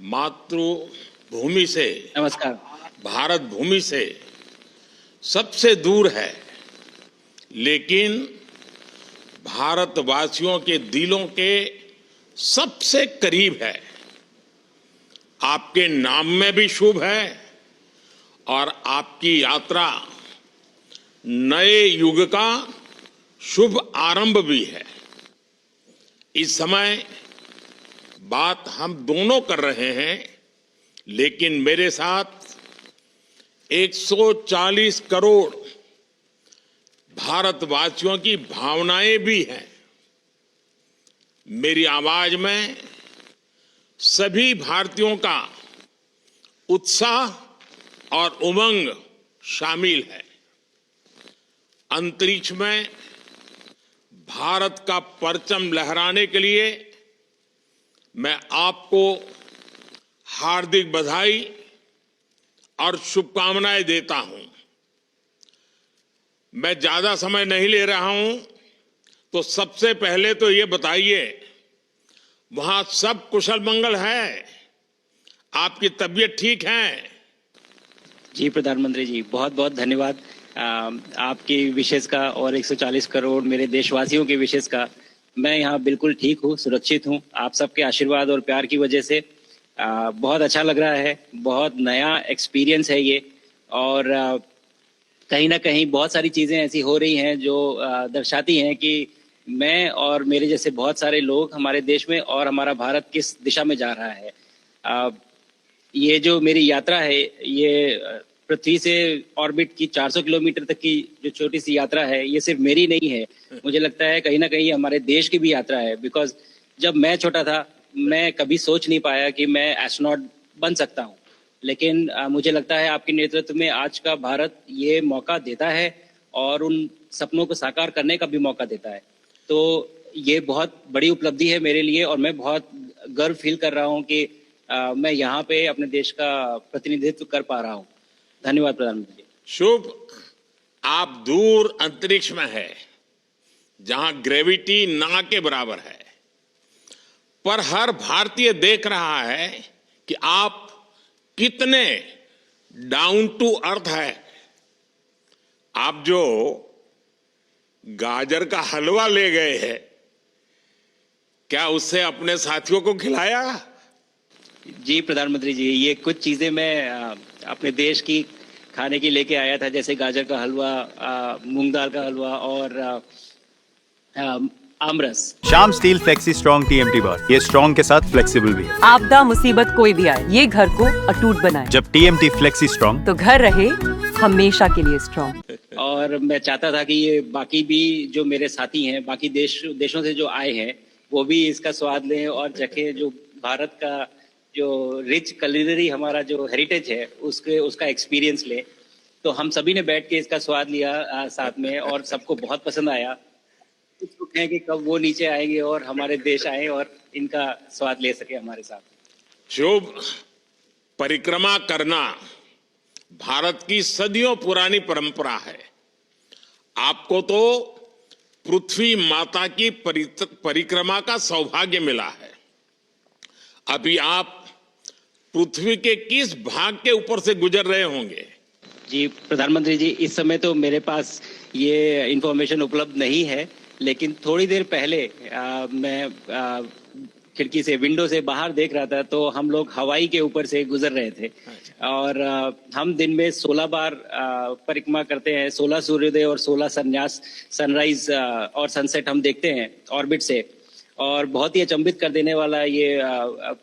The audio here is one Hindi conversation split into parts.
मातृभूमि से, नमस्कार। भारत भूमि से सबसे दूर है, लेकिन भारतवासियों के दिलों के सबसे करीब है। आपके नाम में भी शुभ है और आपकी यात्रा नए युग का शुभ आरंभ भी है। इस समय बात हम दोनों कर रहे हैं, लेकिन मेरे साथ 140 करोड़ भारतवासियों की भावनाएं भी हैं। मेरी आवाज में सभी भारतीयों का उत्साह और उमंग शामिल है। अंतरिक्ष में भारत का परचम लहराने के लिए मैं आपको हार्दिक बधाई और शुभकामनाएं देता हूं। मैं ज्यादा समय नहीं ले रहा हूं, तो सबसे पहले तो ये बताइए, वहां सब कुशल मंगल है? आपकी तबीयत ठीक है? जी प्रधानमंत्री जी, बहुत बहुत धन्यवाद आपकी विशेष का और 140 करोड़ मेरे देशवासियों की विशेष का। मैं यहाँ बिल्कुल ठीक हूँ, सुरक्षित हूँ। आप सबके आशीर्वाद और प्यार की वजह से बहुत अच्छा लग रहा है। बहुत नया एक्सपीरियंस है ये, और कहीं ना कहीं बहुत सारी चीजें ऐसी हो रही हैं जो दर्शाती हैं कि मैं और मेरे जैसे बहुत सारे लोग हमारे देश में और हमारा भारत किस दिशा में जा रहा है। ये जो मेरी यात्रा है, ये पृथ्वी से ऑर्बिट की 400 किलोमीटर तक की जो छोटी सी यात्रा है, ये सिर्फ मेरी नहीं है। मुझे लगता है कहीं ना कहीं हमारे देश की भी यात्रा है। बिकॉज जब मैं छोटा था, मैं कभी सोच नहीं पाया कि मैं एस्ट्रोनॉट बन सकता हूँ, लेकिन मुझे लगता है आपके नेतृत्व में आज का भारत ये मौका देता है और उन सपनों को साकार करने का भी मौका देता है। तो ये बहुत बड़ी उपलब्धि है मेरे लिए, और मैं बहुत गर्व फील कर रहा हूँ कि मैं यहाँ पे अपने देश का प्रतिनिधित्व कर पा रहा हूँ। धन्यवाद प्रधानमंत्री जी। शुभ। आप दूर अंतरिक्ष में है, जहां ग्रेविटी ना के बराबर है, पर हर भारतीय देख रहा है कि आप कितने डाउन टू अर्थ है। आप जो गाजर का हलवा ले गए हैं, क्या उससे अपने साथियों को खिलाया? जी प्रधानमंत्री जी, ये कुछ चीजें मैं अपने देश की खाने की लेके आया था, जैसे गाजर का हलवा, मूंग दाल का हलवा और आमरस। Shyam steel flexi strong TMT bar, ये स्ट्रॉन्ग के साथ फ्लेक्सिबल भी है। आपदा मुसीबत कोई भी आए, ये घर को अटूट बनाए। जब टीएमटी फ्लेक्सी स्ट्रॉन्ग, तो घर रहे हमेशा के लिए स्ट्रॉन्ग। और मैं चाहता था कि ये बाकी भी जो मेरे साथी हैं, बाकी देशों से जो आए हैं, वो भी इसका स्वाद लें और चखें। जो भारत का जो रिच कलिनरी हमारा जो हेरिटेज है, उसका एक्सपीरियंस ले। तो हम सभी ने बैठ के इसका स्वाद लिया साथ में, और सबको बहुत पसंद आया। कुछ लोग हैं कि कब वो नीचे आएंगे और हमारे देश आए और इनका स्वाद ले सके हमारे साथ। शुभ। परिक्रमा करना भारत की सदियों पुरानी परंपरा है। आपको तो पृथ्वी माता की परिक्रमा का सौभाग्य मिला है। अभी आप पृथ्वी के किस भाग के ऊपर से गुजर रहे होंगे? जी प्रधानमंत्री जी, इस समय तो मेरे पास ये इंफॉर्मेशन उपलब्ध नहीं है, लेकिन थोड़ी देर पहले मैं खिड़की से, विंडो से बाहर देख रहा था, तो हम लोग हवाई के ऊपर से गुजर रहे थे। और हम दिन में 16 बार परिक्रमा करते हैं। 16 सूर्योदय और 16 संन्यास, सनराइज और सनसेट हम देखते हैं ऑर्बिट से। और बहुत ही अचंभित कर देने वाला ये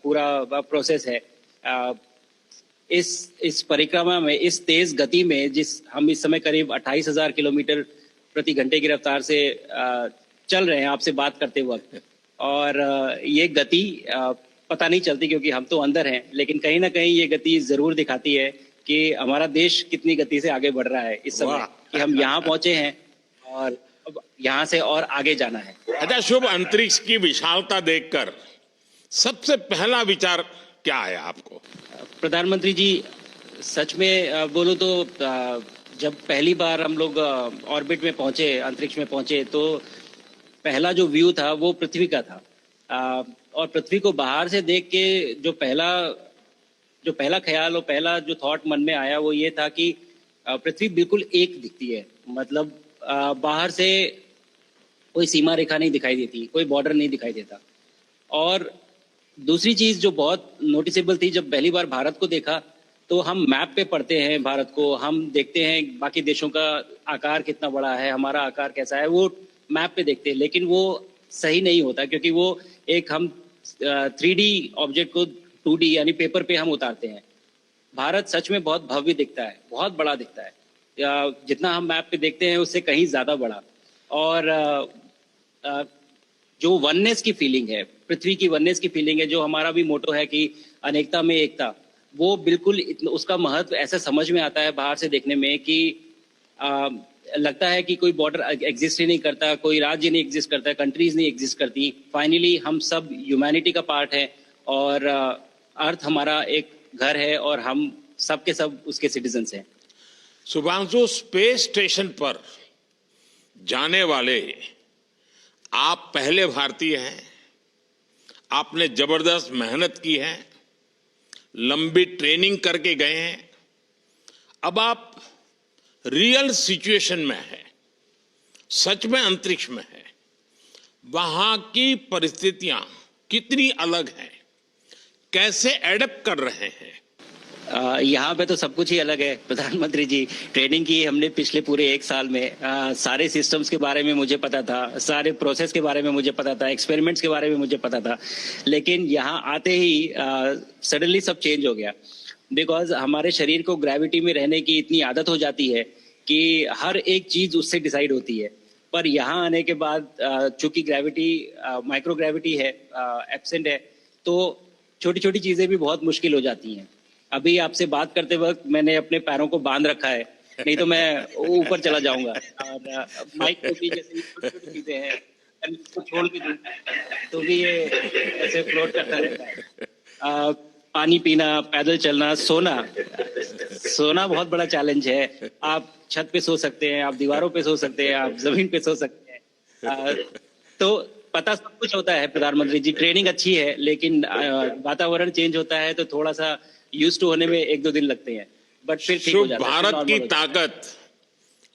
पूरा प्रोसेस है। इस परिक्रमा में, इस तेज गति में, हम इस समय करीब 28,000 किलोमीटर प्रति घंटे की रफ्तार से चल रहे हैं आपसे बात करते वक्त। और ये गति पता नहीं चलती क्योंकि हम तो अंदर हैं, लेकिन कहीं ना कहीं ये गति जरूर दिखाती है कि हमारा देश कितनी गति से आगे बढ़ रहा है इस समय, कि हम यहाँ पहुंचे हैं और अब यहाँ से और आगे जाना है। अच्छा शुभ, अंतरिक्ष की विशालता देखकर सबसे पहला विचार क्या आया आपको? प्रधानमंत्री जी, सच में बोलो तो जब पहली बार हम लोग ऑर्बिट में पहुंचे, अंतरिक्ष में पहुंचे, तो पहला जो व्यू था वो पृथ्वी का था। और पृथ्वी को बाहर से देख के जो पहला जो पहला ख्याल और पहला जो थॉट मन में आया वो ये था कि पृथ्वी बिल्कुल एक दिखती है, मतलब बाहर से कोई सीमा रेखा नहीं दिखाई देती, कोई बॉर्डर नहीं दिखाई देता। और दूसरी चीज जो बहुत नोटिसेबल थी, जब पहली बार भारत को देखा तो हम मैप पे पढ़ते हैं भारत को, हम देखते हैं बाकी देशों का आकार कितना बड़ा है, हमारा आकार कैसा है, वो मैप पे देखते हैं, लेकिन वो सही नहीं होता क्योंकि वो एक हम 3D ऑब्जेक्ट को 2D यानी पेपर पे हम उतारते हैं। भारत सच में बहुत भव्य दिखता है, बहुत बड़ा दिखता है, जितना हम मैप पे देखते हैं उससे कहीं ज्यादा बड़ा। और जो वननेस की फीलिंग है, पृथ्वी की वननेस की फीलिंग है, जो हमारा भी मोटो है कि अनेकता में एकता, वो बिल्कुल उसका महत्व ऐसा समझ में आता है बाहर से देखने में कि लगता है कि कोई बॉर्डर एग्जिस्ट ही नहीं करता, कोई राज्य नहीं एग्जिस्ट करता, कंट्रीज नहीं एग्जिस्ट करती। फाइनली हम सब ह्यूमैनिटी का पार्ट है और अर्थ हमारा एक घर है और हम सब के सब उसके सिटीजन्स हैं। शुभांशु, स्पेस स्टेशन पर जाने वाले आप पहले भारतीय हैं। आपने जबरदस्त मेहनत की है, लंबी ट्रेनिंग करके गए हैं। अब आप रियल सिचुएशन में है, सच में अंतरिक्ष में है। वहां की परिस्थितियां कितनी अलग हैं, कैसे एडप्ट कर रहे हैं? यहाँ पे तो सब कुछ ही अलग है प्रधानमंत्री जी। ट्रेनिंग की हमने पिछले पूरे 1 साल में, सारे सिस्टम्स के बारे में मुझे पता था, सारे प्रोसेस के बारे में मुझे पता था, एक्सपेरिमेंट्स के बारे में मुझे पता था, लेकिन यहाँ आते ही सडनली सब चेंज हो गया। बिकॉज हमारे शरीर को ग्रेविटी में रहने की इतनी आदत हो जाती है कि हर एक चीज उससे डिसाइड होती है। पर यहाँ आने के बाद चूंकि ग्रेविटी माइक्रो ग्रेविटी है, एब्सेंट है, तो छोटी छोटी चीजें भी बहुत मुश्किल हो जाती हैं। अभी आपसे बात करते वक्त मैंने अपने पैरों को बांध रखा है, नहीं तो मैं ऊपर चला जाऊंगा। और माइक पे भी जैसे छोटी छोटी चीजें हैं, इसको छोड़ भी दूं तो भी ये ऐसे फ्लोट करता रहता है। पानी पीना, पैदल चलना, सोना बहुत बड़ा चैलेंज है। आप छत पे सो सकते हैं, आप दीवारों पे सो सकते हैं, आप जमीन पे सो सकते हैं। तो पता सब कुछ होता है प्रधानमंत्री जी, ट्रेनिंग अच्छी है, लेकिन वातावरण चेंज होता है तो थोड़ा सा यूज टू होने में 1-2 दिन लगते हैं, बट फिर ठीक हो जाता है। भारत की ताकत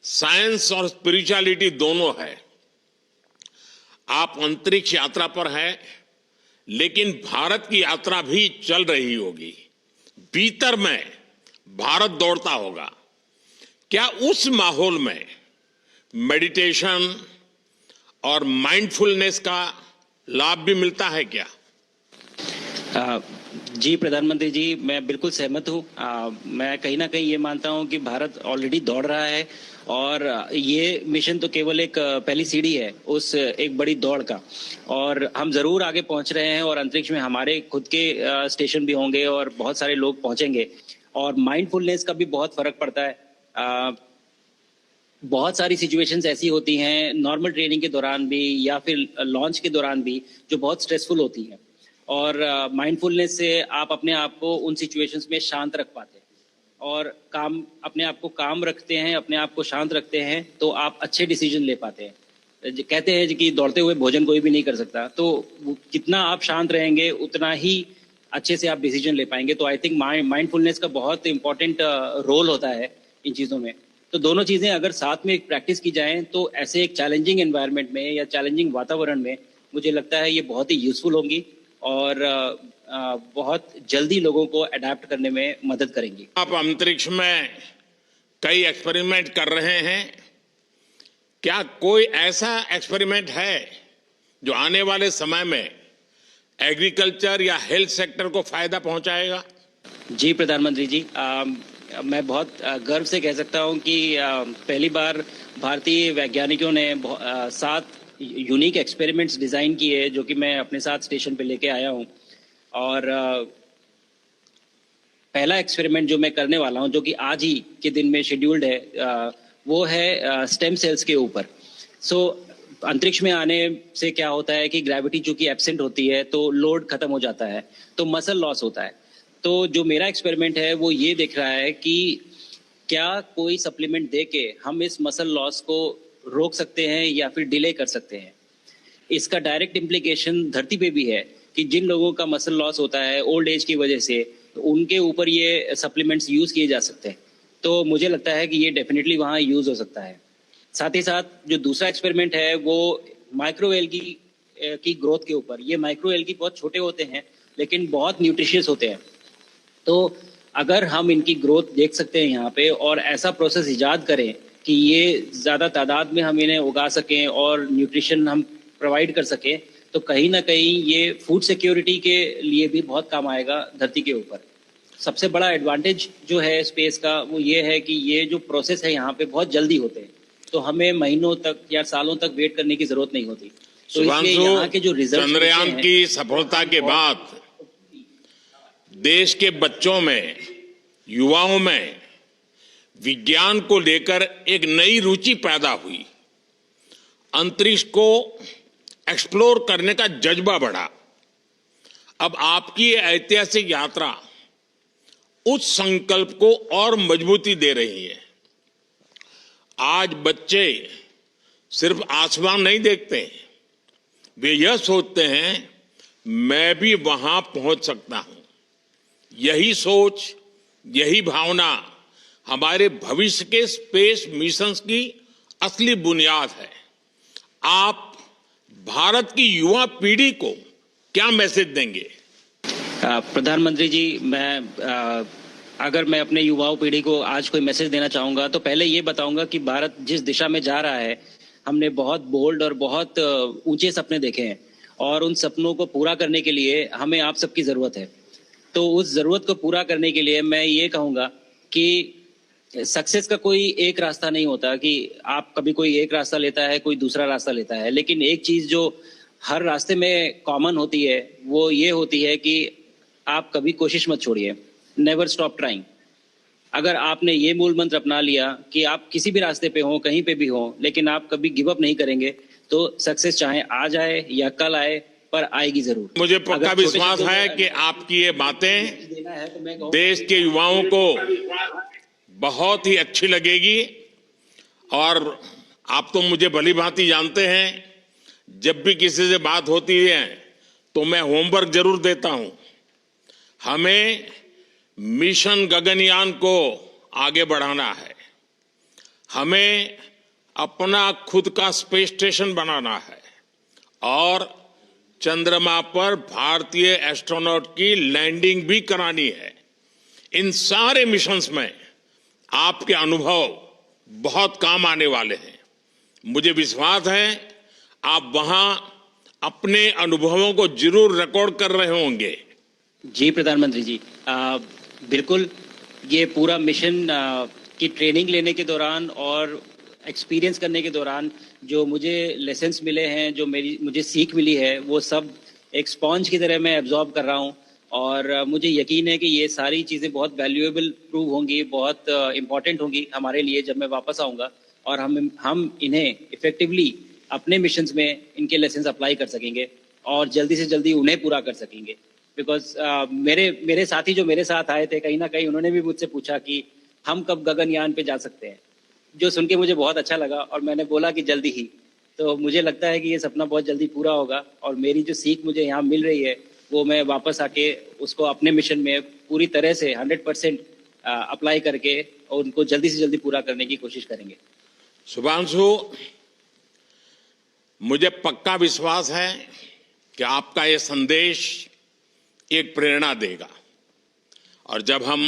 साइंस और स्पिरिचुअलिटी दोनों है। आप अंतरिक्ष यात्रा पर हैं, लेकिन भारत की यात्रा भी चल रही होगी। भीतर में भारत दौड़ता होगा। क्या उस माहौल में मेडिटेशन और माइंडफुलनेस का लाभ भी मिलता है क्या? जी प्रधानमंत्री जी, मैं बिल्कुल सहमत हूँ। मैं कहीं ना कहीं ये मानता हूँ कि भारत ऑलरेडी दौड़ रहा है और ये मिशन तो केवल एक पहली सीढ़ी है उस एक बड़ी दौड़ का, और हम जरूर आगे पहुंच रहे हैं और अंतरिक्ष में हमारे खुद के स्टेशन भी होंगे और बहुत सारे लोग पहुंचेंगे। और माइंडफुलनेस का भी बहुत फर्क पड़ता है। बहुत सारी सिचुएशंस ऐसी होती हैं नॉर्मल ट्रेनिंग के दौरान भी या फिर लॉन्च के दौरान भी जो बहुत स्ट्रेसफुल होती हैं, और माइंडफुलनेस से आप अपने आप को उन सिचुएशंस में शांत रख पाते हैं और अपने आप को काम रखते हैं, अपने आप को शांत रखते हैं, तो आप अच्छे डिसीजन ले पाते हैं। कहते हैं कि दौड़ते हुए भोजन कोई भी नहीं कर सकता, तो जितना आप शांत रहेंगे उतना ही अच्छे से आप डिसीजन ले पाएंगे। तो आई थिंक माइंडफुलनेस का बहुत इंपॉर्टेंट रोल होता है इन चीज़ों में। तो दोनों चीज़ें अगर साथ में प्रैक्टिस की जाएं तो ऐसे एक चैलेंजिंग एनवायरनमेंट में या चैलेंजिंग वातावरण में मुझे लगता है ये बहुत ही यूजफुल होंगी और बहुत जल्दी लोगों को अडेप्ट करने में मदद करेंगी। आप अंतरिक्ष में कई एक्सपेरिमेंट कर रहे हैं। क्या कोई ऐसा एक्सपेरिमेंट है जो आने वाले समय में एग्रीकल्चर या हेल्थ सेक्टर को फायदा पहुंचाएगा? जी प्रधानमंत्री जी, मैं बहुत गर्व से कह सकता हूं कि पहली बार भारतीय वैज्ञानिकों ने 7 यूनिक एक्सपेरिमेंट्स डिजाइन किए जो कि मैं अपने साथ स्टेशन पे लेके आया हूं। और पहला एक्सपेरिमेंट जो मैं करने वाला हूं, जो कि आज ही के दिन में शेड्यूल्ड है, वो है स्टेम सेल्स के ऊपर। अंतरिक्ष में आने से क्या होता है कि ग्रेविटी चूंकि एब्सेंट होती है तो लोड खत्म हो जाता है, तो मसल लॉस होता है। तो जो मेरा एक्सपेरिमेंट है वो ये देख रहा है कि क्या कोई सप्लीमेंट दे के हम इस मसल लॉस को रोक सकते हैं या फिर डिले कर सकते हैं। इसका डायरेक्ट इम्प्लीकेशन धरती पे भी है कि जिन लोगों का मसल लॉस होता है ओल्ड एज की वजह से उनके ऊपर ये सप्लीमेंट्स यूज किए जा सकते हैं। तो मुझे लगता है कि ये डेफिनेटली वहाँ यूज हो सकता है। साथ ही साथ जो दूसरा एक्सपेरिमेंट है वो माइक्रो एल्गी की ग्रोथ के ऊपर। ये माइक्रो एल्गी बहुत छोटे होते हैं लेकिन बहुत न्यूट्रिशियस होते हैं। तो अगर हम इनकी ग्रोथ देख सकते हैं यहाँ पे और ऐसा प्रोसेस इजाद करें कि ये ज़्यादा तादाद में हम इन्हें उगा सकें और न्यूट्रिशन हम प्रोवाइड कर सकें, तो कहीं ना कहीं ये फूड सिक्योरिटी के लिए भी बहुत काम आएगा धरती के ऊपर। सबसे बड़ा एडवांटेज जो है स्पेस का वो ये है कि ये जो प्रोसेस है यहाँ पे बहुत जल्दी होते हैं, तो हमें महीनों तक या सालों तक वेट करने की जरूरत नहीं होती। तो इसलिए यहाँ के जो रिजल्ट चंद्रयान की सफलता के बाद देश के बच्चों में, युवाओं में विज्ञान को लेकर एक नई रुचि पैदा हुई। अंतरिक्ष को एक्सप्लोर करने का जज्बा बढ़ा। अब आपकी ये ऐतिहासिक यात्रा उस संकल्प को और मजबूती दे रही है। आज बच्चे सिर्फ आसमान नहीं देखते, वे यह सोचते हैं मैं भी वहां पहुंच सकता हूं। यही सोच, यही भावना हमारे भविष्य के स्पेस मिशंस की असली बुनियाद है। आप भारत की युवा पीढ़ी को क्या मैसेज देंगे? प्रधानमंत्री जी, अगर मैं अपने युवाओं पीढ़ी को आज कोई मैसेज देना चाहूंगा तो पहले ये बताऊंगा कि भारत जिस दिशा में जा रहा है, हमने बहुत बोल्ड और बहुत ऊंचे सपने देखे हैं और उन सपनों को पूरा करने के लिए हमें आप सबकी जरूरत है। तो उस जरूरत को पूरा करने के लिए मैं ये कहूंगा कि सक्सेस का कोई एक रास्ता नहीं होता कि आप कभी कोई एक रास्ता लेता है, कोई दूसरा रास्ता लेता है, लेकिन एक चीज जो हर रास्ते में कॉमन होती है वो ये होती है कि आप कभी कोशिश मत छोड़िए, नेवर स्टॉप ट्राइंग। अगर आपने ये मूल मंत्र अपना लिया कि आप किसी भी रास्ते पे हो, कहीं पे भी हो, लेकिन आप कभी गिव अप नहीं करेंगे, तो सक्सेस चाहे आज आए या कल आए पर आएगी जरूर। मुझे पक्का विश्वास है कि आपकी ये बातें देश के युवाओं को बहुत ही अच्छी लगेगी। और आप तो मुझे भली भांति जानते हैं, जब भी किसी से बात होती है तो मैं होमवर्क जरूर देता हूं। हमें मिशन गगनयान को आगे बढ़ाना है, हमें अपना खुद का स्पेस स्टेशन बनाना है और चंद्रमा पर भारतीय एस्ट्रोनॉट की लैंडिंग भी करानी है। इन सारे मिशंस में आपके अनुभव बहुत काम आने वाले हैं। मुझे विश्वास है आप वहां अपने अनुभवों को जरूर रिकॉर्ड कर रहे होंगे। जी प्रधानमंत्री जी, बिल्कुल। ये पूरा मिशन की ट्रेनिंग लेने के दौरान और एक्सपीरियंस करने के दौरान जो मुझे लेसन्स मिले हैं, जो मुझे सीख मिली है, वो सब एक स्पॉन्ज की तरह मैं एब्जॉर्ब कर रहा हूँ और मुझे यकीन है कि ये सारी चीज़ें बहुत वैल्यूएबल प्रूव होंगी, बहुत इम्पॉर्टेंट होंगी हमारे लिए जब मैं वापस आऊँगा और हम इन्हें इफेक्टिवली अपने मिशंस में इनके लेसन्स अप्लाई कर सकेंगे और जल्दी से जल्दी उन्हें पूरा कर सकेंगे। बिकॉज मेरे साथी जो मेरे साथ आए थे, कहीं ना कहीं उन्होंने भी मुझसे पूछा कि हम कब गगनयान पे जा सकते हैं, जो सुन के मुझे बहुत अच्छा लगा और मैंने बोला कि जल्दी ही। तो मुझे लगता है कि ये सपना बहुत जल्दी पूरा होगा और मेरी जो सीख मुझे यहाँ मिल रही है वो मैं वापस आके उसको अपने मिशन में पूरी तरह से 100% अप्लाई करके और उनको जल्दी से जल्दी पूरा करने की कोशिश करेंगे। शुभांशु, मुझे पक्का विश्वास है कि आपका ये संदेश एक प्रेरणा देगा। और जब हम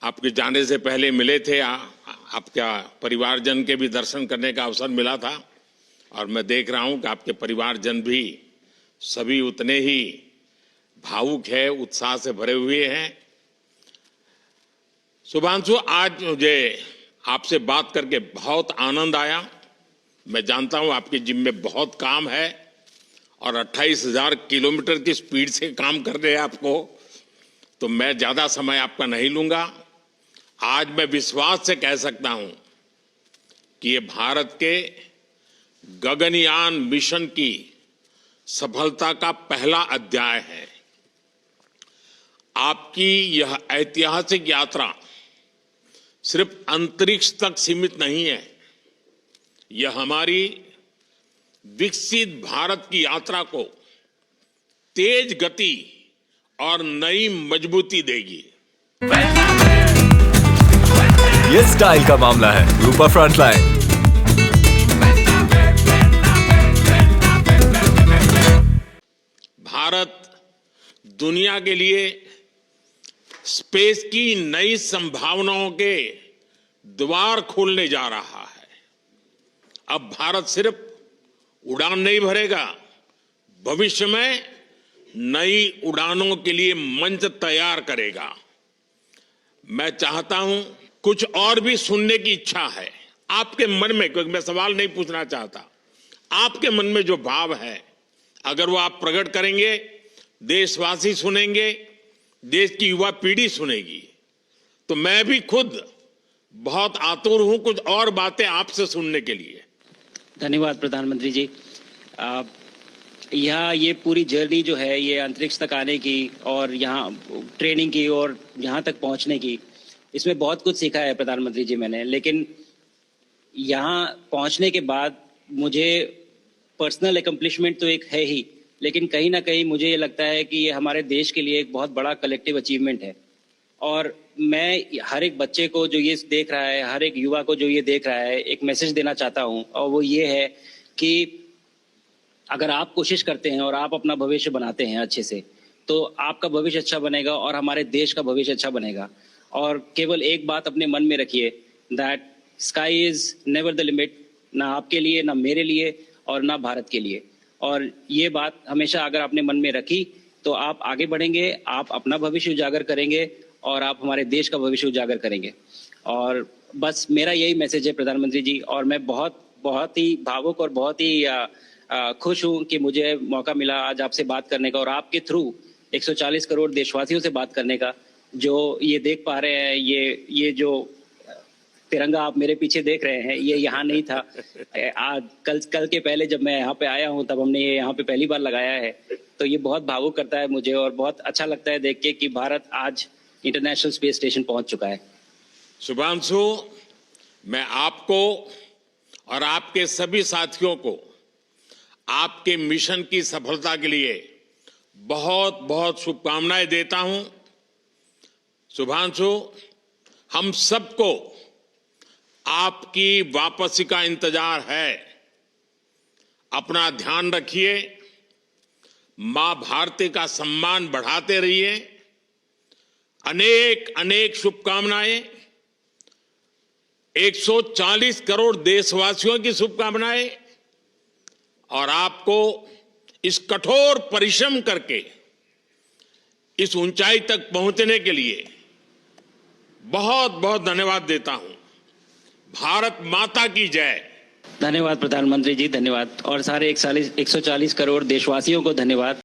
आपके जाने से पहले मिले थे, आपका परिवारजन के भी दर्शन करने का अवसर मिला था और मैं देख रहा हूं कि आपके परिवारजन भी सभी उतने ही भावुक है, उत्साह से भरे हुए हैं। शुभांशु, आज मुझे आपसे बात करके बहुत आनंद आया। मैं जानता हूं आपके जिम में बहुत काम है और 28,000 किलोमीटर की स्पीड से काम कर रहे हैं आपको, तो मैं ज्यादा समय आपका नहीं लूंगा। आज मैं विश्वास से कह सकता हूं कि ये भारत के गगनयान मिशन की सफलता का पहला अध्याय है। आपकी यह ऐतिहासिक यात्रा सिर्फ अंतरिक्ष तक सीमित नहीं है, यह हमारी विकसित भारत की यात्रा को तेज गति और नई मजबूती देगी। ये स्टाइल का मामला है। रूपा फ्रंटलाइन। भारत दुनिया के लिए स्पेस की नई संभावनाओं के द्वार खोलने जा रहा है। अब भारत सिर्फ उड़ान नहीं भरेगा, भविष्य में नई उड़ानों के लिए मंच तैयार करेगा। मैं चाहता हूं, कुछ और भी सुनने की इच्छा है आपके मन में, क्योंकि मैं सवाल नहीं पूछना चाहता, आपके मन में जो भाव है अगर वो आप प्रकट करेंगे, देशवासी सुनेंगे, देश की युवा पीढ़ी सुनेगी, तो मैं भी खुद बहुत आतुर हूं कुछ और बातें आपसे सुनने के लिए। धन्यवाद प्रधानमंत्री जी। यहाँ ये पूरी जर्नी जो है, ये अंतरिक्ष तक आने की और यहाँ ट्रेनिंग की और यहाँ तक पहुँचने की, इसमें बहुत कुछ सीखा है प्रधानमंत्री जी मैंने। लेकिन यहाँ पहुँचने के बाद मुझे पर्सनल एकम्प्लिशमेंट तो एक है ही, लेकिन कहीं ना कहीं मुझे ये लगता है कि ये हमारे देश के लिए एक बहुत बड़ा कलेक्टिव अचीवमेंट है। और मैं हर एक बच्चे को जो ये देख रहा है, हर एक युवा को जो ये देख रहा है, एक मैसेज देना चाहता हूँ, और वो ये है कि अगर आप कोशिश करते हैं और आप अपना भविष्य बनाते हैं अच्छे से, तो आपका भविष्य अच्छा बनेगा और हमारे देश का भविष्य अच्छा बनेगा। और केवल एक बात अपने मन में रखिए, that sky is never the limit, ना आपके लिए, ना मेरे लिए और ना भारत के लिए। और ये बात हमेशा अगर आपने मन में रखी तो आप आगे बढ़ेंगे, आप अपना भविष्य उजागर करेंगे और आप हमारे देश का भविष्य उजागर करेंगे। और बस मेरा यही मैसेज है प्रधानमंत्री जी। और मैं बहुत ही भावुक और बहुत ही खुश हूं कि मुझे मौका मिला आज आपसे बात करने का और आपके थ्रू 140 करोड़ देशवासियों से बात करने का। जो ये देख पा रहे हैं, ये जो तिरंगा आप मेरे पीछे देख रहे हैं, ये यहाँ नहीं था। आज कल के पहले जब मैं यहाँ पे आया हूँ तब हमने ये यहाँ पे पहली बार लगाया है। तो ये बहुत भावुक करता है मुझे और बहुत अच्छा लगता है देख के कि भारत आज इंटरनेशनल स्पेस स्टेशन पहुंच चुका है। शुभांशु, मैं आपको और आपके सभी साथियों को आपके मिशन की सफलता के लिए बहुत बहुत शुभकामनाएं देता हूं। शुभांशु, हम सबको आपकी वापसी का इंतजार है। अपना ध्यान रखिए, मां भारती का सम्मान बढ़ाते रहिए। अनेक अनेक शुभकामनाएं, 140 करोड़ देशवासियों की शुभकामनाएं, और आपको इस कठोर परिश्रम करके इस ऊंचाई तक पहुंचने के लिए बहुत बहुत धन्यवाद देता हूं। भारत माता की जय। धन्यवाद प्रधानमंत्री जी, धन्यवाद। और सारे 140 करोड़ देशवासियों को धन्यवाद।